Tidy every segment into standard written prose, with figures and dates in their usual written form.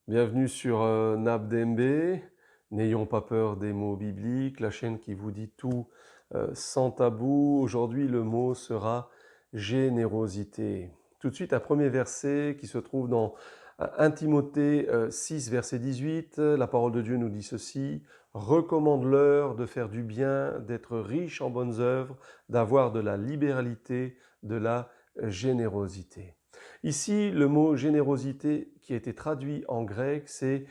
Bienvenue sur NAPDMB. N'ayons pas peur des mots bibliques, la chaîne qui vous dit tout sans tabou. Aujourd'hui, le mot sera générosité. Tout de suite, un premier verset qui se trouve dans 1 Timothée 6, verset 18. La parole de Dieu nous dit ceci: recommande-leur de faire du bien, d'être riche en bonnes œuvres, d'avoir de la libéralité, de la générosité. Ici, le mot générosité qui a été traduit en grec, c'est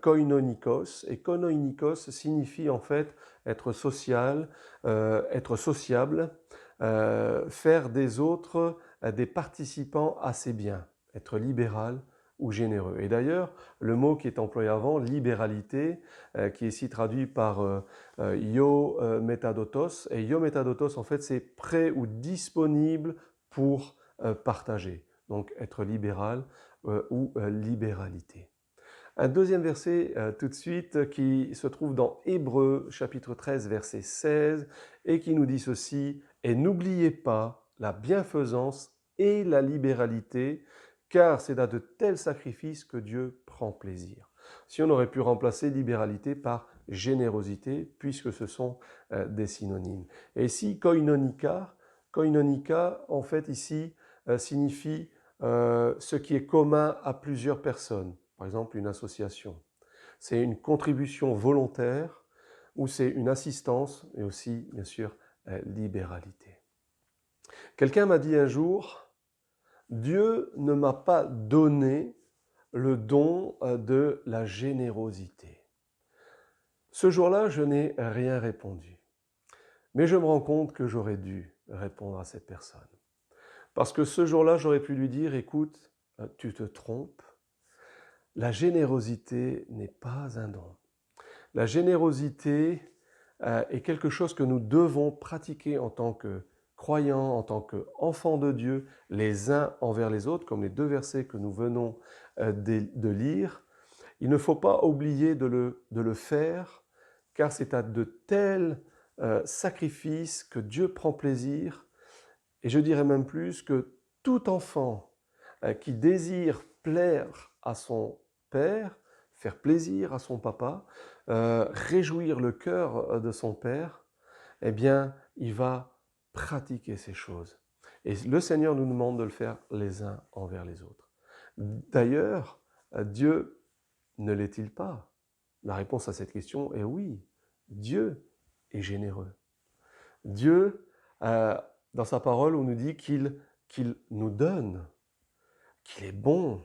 koinonikos. Et koinonikos signifie en fait être social, être sociable, faire des autres des participants à ses biens, être libéral ou généreux. Et d'ailleurs, le mot qui est employé avant, libéralité, qui est ici traduit par yo metadotos, et yo metadotos, en fait, c'est prêt ou disponible pour partager. Donc être libéral ou libéralité. Un deuxième verset tout de suite qui se trouve dans Hébreux chapitre 13 verset 16 et qui nous dit ceci: et n'oubliez pas la bienfaisance et la libéralité, car c'est à de tels sacrifices que Dieu prend plaisir. Si on aurait pu remplacer libéralité par générosité, puisque ce sont des synonymes. Et ici, koinonika, en fait ici signifie ce qui est commun à plusieurs personnes, par exemple une association. C'est une contribution volontaire ou c'est une assistance et aussi, bien sûr, libéralité. Quelqu'un m'a dit un jour: Dieu ne m'a pas donné le don de la générosité. Ce jour-là, je n'ai rien répondu. Mais je me rends compte que j'aurais dû répondre à cette personne. Parce que ce jour-là, j'aurais pu lui dire: écoute, tu te trompes, la générosité n'est pas un don. La générosité est quelque chose que nous devons pratiquer en tant que croyants, en tant qu'enfants de Dieu, les uns envers les autres, comme les deux versets que nous venons de lire. Il ne faut pas oublier de le faire, car c'est à de tels sacrifices que Dieu prend plaisir. Et je dirais même plus que tout enfant qui désire plaire à son père, faire plaisir à son papa, réjouir le cœur de son père, eh bien, il va pratiquer ces choses. Et le Seigneur nous demande de le faire les uns envers les autres. D'ailleurs, Dieu ne l'est-il pas? La réponse à cette question est oui. Dieu est généreux. Dieu, dans sa parole, on nous dit qu'il nous donne, qu'il est bon,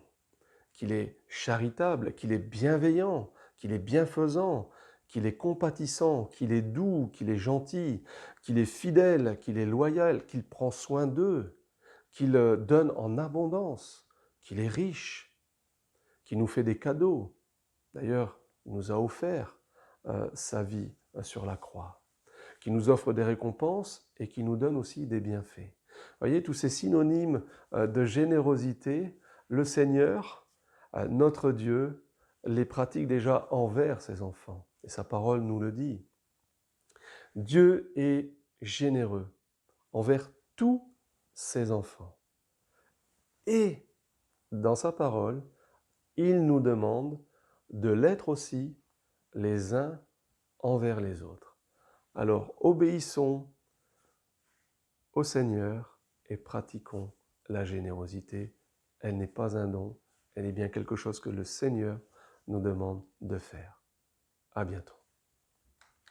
qu'il est charitable, qu'il est bienveillant, qu'il est bienfaisant, qu'il est compatissant, qu'il est doux, qu'il est gentil, qu'il est fidèle, qu'il est loyal, qu'il prend soin d'eux, qu'il donne en abondance, qu'il est riche, qu'il nous fait des cadeaux. D'ailleurs, il nous a offert sa vie sur la croix, qui nous offre des récompenses et qui nous donne aussi des bienfaits. Vous voyez, tous ces synonymes de générosité, le Seigneur, notre Dieu, les pratique déjà envers ses enfants. Et sa parole nous le dit. Dieu est généreux envers tous ses enfants. Et dans sa parole, il nous demande de l'être aussi les uns envers les autres. Alors obéissons au Seigneur et pratiquons la générosité. Elle n'est pas un don, elle est bien quelque chose que le Seigneur nous demande de faire. À bientôt.